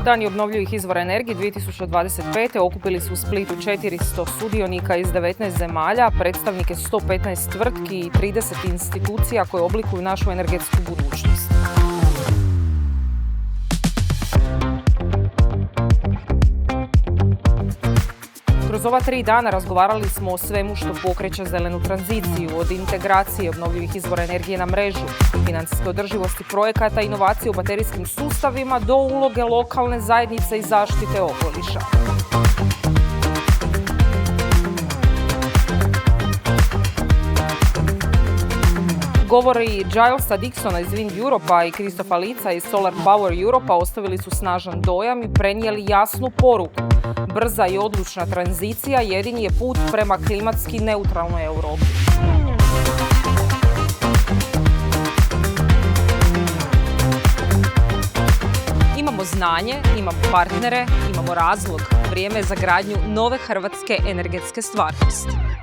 Dani obnovljivih izvora energije 2025. okupili su u Splitu 400 sudionika iz 19 zemalja, predstavnike 115 tvrtki i 30 institucija koje oblikuju našu energetsku budućnost. Kroz ova 3 dana razgovarali smo o svemu što pokreće zelenu tranziciju, od integracije obnovljivih izvora energije na mrežu, financijske održivosti projekata, inovacije u baterijskim sustavima do uloge lokalne zajednice i zaštite okoliša. Govori Gilesa Dixona iz Wind Europa i Kristofa Lica iz Solar Power Europa ostavili su snažan dojam i prenijeli jasnu poruku. Brza i odlučna tranzicija jedini je put prema klimatski neutralnoj Europi. Imamo znanje, imamo partnere, imamo razlog. Vrijeme je za gradnju nove hrvatske energetske stvarnosti.